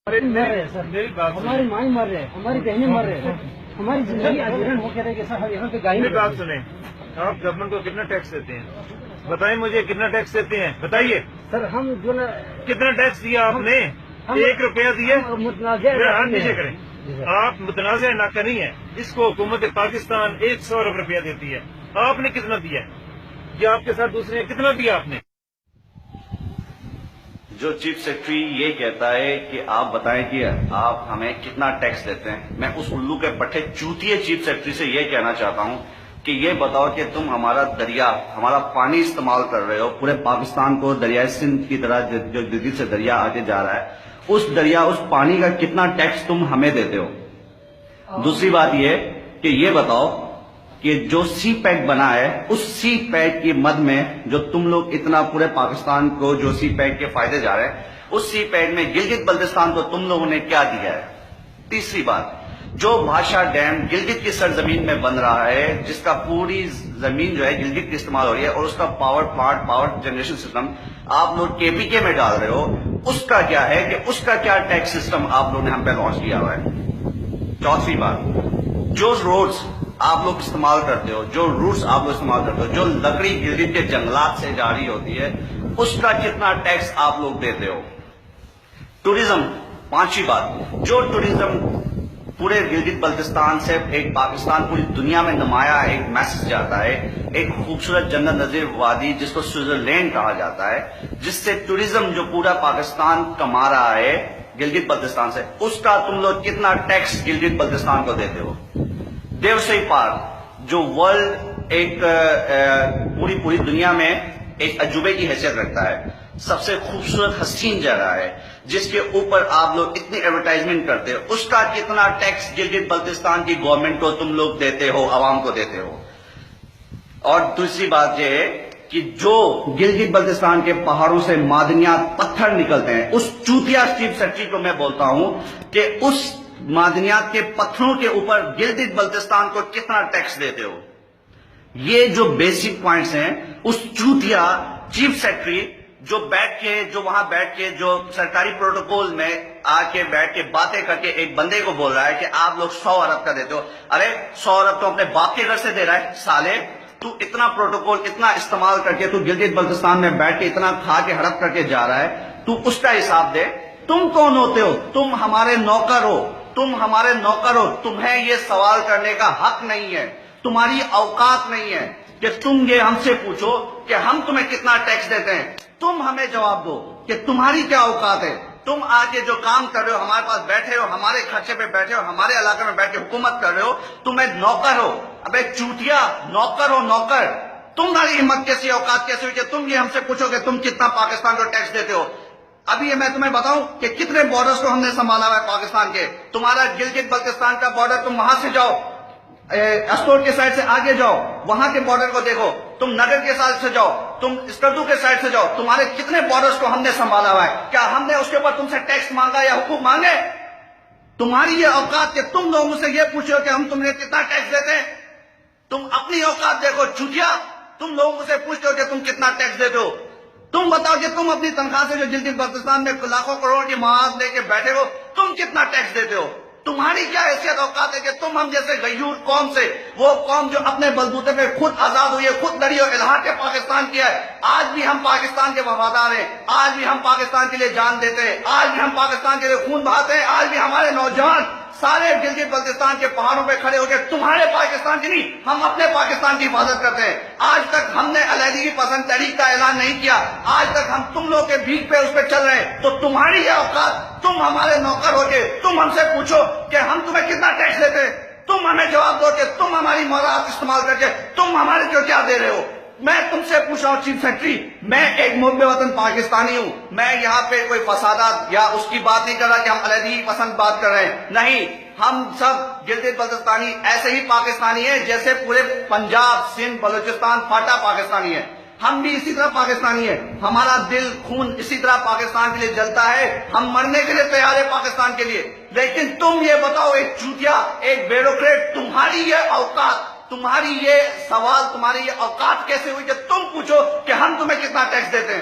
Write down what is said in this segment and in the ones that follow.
مر رہے ہیں سر، ہماری مائیں مر رہے ہیں، ہماری بہنیں مر رہے ہیں، ہماری زندگی اجرن ہو کے رہے کہ سر یہاں پہ گائے. میری بات سنیں، آپ گورنمنٹ کو کتنا ٹیکس دیتے ہیں؟ بتائیں مجھے کتنا ٹیکس دیتے ہیں، بتائیے. سر ہم جو نا کتنا ٹیکس دیا آپ نے؟ 1 روپیہ دیے؟ متنازع میرا ہاتھ نیچے کریں. آپ متنازع ناکہ نہیں ہے، اس کو حکومت پاکستان 100 ارب روپیہ دیتی ہے. آپ نے کتنا دیا ہے؟ یا آپ کے ساتھ دوسرے کتنا دیا آپ نے؟ جو چیف سیکرٹری یہ کہتا ہے کہ آپ بتائیں کہ آپ ہمیں کتنا ٹیکس دیتے ہیں، میں اس الو کے پٹھے چوتیے چیف سیکرٹری سے یہ کہنا چاہتا ہوں کہ یہ بتاؤ کہ تم ہمارا دریا، ہمارا پانی استعمال کر رہے ہو پورے پاکستان کو دریائے سندھ کی طرح جو جدید سے دریا آگے جا رہا ہے، اس دریا اس پانی کا کتنا ٹیکس تم ہمیں دیتے ہو. دوسری بات یہ کہ یہ بتاؤ کہ جو سی پیک بنا ہے اس سی پیک کی مد میں جو تم لوگ اتنا پورے پاکستان کو جو سی پیک کے فائدے جا رہے ہیں، اس سی پیک میں گلگت بلتستان کو تم لوگوں نے کیا دیا ہے. تیسری بات، جو بھاشا ڈیم گلگت کی سرزمین میں بن رہا ہے، جس کا پوری زمین جو ہے گلگت کی استعمال ہو رہی ہے، اور اس کا power plant, power generation system آپ لوگ کے پی کے میں ڈال رہے ہو، اس کا کیا ہے کہ اس کا کیا ٹیکس سسٹم آپ لوگوں نے ہم پہ لانچ کیا ہوا ہے. چوتھی بات، جو روڈز آپ لوگ استعمال کرتے ہو، جو روٹس آپ لوگ استعمال کرتے ہو، جو لکڑی گلگت کے جنگلات سے جاری ہوتی ہے، اس کا کتنا ٹیکس آپ لوگ دیتے ہو. ٹورزم، پانچویں بات، جو ٹورزم پورے گلگت بلتستان سے ایک پاکستان پوری دنیا میں نمایاں ایک میسج جاتا ہے، ایک خوبصورت جنت نظیر وادی جس کو سوئٹزرلینڈ کہا جاتا ہے، جس سے ٹورزم جو پورا پاکستان کما رہا ہے گلگت بلتستان سے، اس کا تم لوگ کتنا ٹیکس گلگت بلتستان کو دیتے ہو. دیوسئی پارک جو ورلڈ ایک پوری دنیا میں ایک عجوبے کی حیثیت رکھتا ہے، سب سے خوبصورت حسین جگہ ہے، جس کے اوپر آپ لوگ اتنی ایڈورٹائزمنٹ کرتے ہو، اس کا کتنا ٹیکس گلگت بلتستان کی گورنمنٹ کو تم لوگ دیتے ہو، عوام کو دیتے ہو. اور دوسری بات یہ ہے کہ جو گلگت بلتستان کے پہاڑوں سے معدنیات پتھر نکلتے ہیں، اس چوتیا چیف سیکرٹری کو میں بولتا ہوں کہ اس معدنیات کے پتھروں کے اوپر گلگت بلتستان کو کتنا ٹیکس دیتے ہو. یہ جو بیسک پوائنٹس ہیں، اس چوتیا چیف سیکرٹری جو وہاں بیٹھ کے جو سرکاری پروٹوکول میں آ کے بیٹھ کے باتیں کر کے ایک بندے کو بول رہا ہے کہ آپ لوگ 100 ارب کا دیتے ہو. ارے 100 ارب تو اپنے باپ کے گھر سے دے رہا ہے سالے. تو اتنا پروٹوکول اتنا استعمال کر کے تو گلگت بلتستان میں بیٹھ کے اتنا کھا کے ہڑپ کر کے جا رہا ہے، تو اس کا حساب دے. تم کون ہوتے ہو؟ تم ہمارے نوکر ہو، تم ہمارے نوکر ہو. تمہیں یہ سوال کرنے کا حق نہیں ہے، تمہاری اوقات نہیں ہے کہ تم یہ ہم سے پوچھو کہ ہم تمہیں کتنا ٹیکس دیتے ہیں. تم ہمیں جواب دو کہ تمہاری کیا اوقات ہے. تم آگے جو کام کر رہے ہو، ہمارے پاس بیٹھے ہو، ہمارے خرچے پہ بیٹھے ہو، ہمارے علاقے میں بیٹھ کے حکومت کر رہے ہو، تم ایک نوکر ہو. ابے چوتیا، نوکر ہو نوکر. تمہاری ہمت کیسی، اوقات کیسی ہوئی کہ تم یہ ہم سے پوچھو کہ تم کتنا پاکستان کو ٹیکس دیتے ہو. ابھی میں تمہیں بتاؤں کہ کتنے بارڈرز کو ہم نے سنبھالا ہوا ہے پاکستان کے. تمہارا گلگت بلتستان کا بارڈر، تم وہاں سے جاؤ، اسٹور کے سائڈ سے آگے جاؤ، وہاں کے بارڈر کو دیکھو. تم نگر کے سائڈ سے جاؤ، تم اسکردو کے سائڈ سے جاؤ. تمہارے کتنے بارڈرز کو ہم نے سنبھالا ہوا ہے. کیا ہم نے اس کے اوپر تم سے ٹیکس مانگا یا حقوق مانگے؟ تمہاری یہ اوقات کہ تم لوگوں سے یہ پوچھو کہ ہم تمہیں کتنا ٹیکس دیتے ہیں. تم اپنی اوقات دیکھو چوتیا. تم لوگوں سے پوچھتے ہو کہ تم کتنا ٹیکس دیتے ہو. تم بتاؤ کہ تم اپنی تنخواہ سے جو گلگت بلتستان میں لاکھوں کروڑ کی معاش لے کے بیٹھے ہو، تم کتنا ٹیکس دیتے ہو. تمہاری کیا حیثیت اوقات ہے کہ تم ہم جیسے غیور قوم سے، وہ قوم جو اپنے بلبوتے پہ خود آزاد ہوئی ہے، خود لڑی اور الحاق کے پاکستان کیا ہے. آج بھی ہم پاکستان کے وفادار ہیں، آج بھی ہم پاکستان کے لیے جان دیتے ہیں، آج بھی ہم پاکستان کے لیے خون بہاتے ہیں. آج بھی ہمارے نوجوان سارے گلگت بلتستان کے پہاڑوں پہ کھڑے ہو کے تمہارے پاکستان کی نہیں، ہم اپنے پاکستان کی حفاظت کرتے ہیں. آج تک ہم نے علیحدگی پسند تحریک کا اعلان نہیں کیا. آج تک ہم تم لوگ کے بھیک پہ اس پہ چل رہے ہیں. تو تمہاری یہ اوقات، تم ہمارے نوکر ہو کے تم ہم سے پوچھو کہ ہم تمہیں کتنا ٹیکس دیتے ہیں. تم ہمیں جواب دو کہ تم ہماری مواد استعمال کر کے تم ہمارے کو کیا دے رہے ہو. میں تم سے پوچھ رہا ہوں چیف سیکرٹری، میں ایک محب وطن پاکستانی ہوں. میں یہاں پہ کوئی فسادات یا اس کی بات نہیں کر رہا کہ ہم علیحدگی پسند بات کر رہے ہیں. نہیں، ہم سب گلگت بلتستانی ایسے ہی پاکستانی ہیں جیسے پورے پنجاب، سندھ، بلوچستان، فاٹا پاکستانی ہے. ہم بھی اسی طرح پاکستانی ہیں. ہمارا دل خون اسی طرح پاکستان کے لیے جلتا ہے. ہم مرنے کے لیے تیار ہے پاکستان کے لیے. لیکن تم یہ بتاؤ، ایک چوتیا، ایک بیوروکریٹ، تمہاری یہ اوقات، تمہاری یہ سوال، تمہاری یہ اوقات کیسے ہوئی کہ تم پوچھو کہ ہم تمہیں کتنا ٹیکس دیتے ہیں.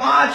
5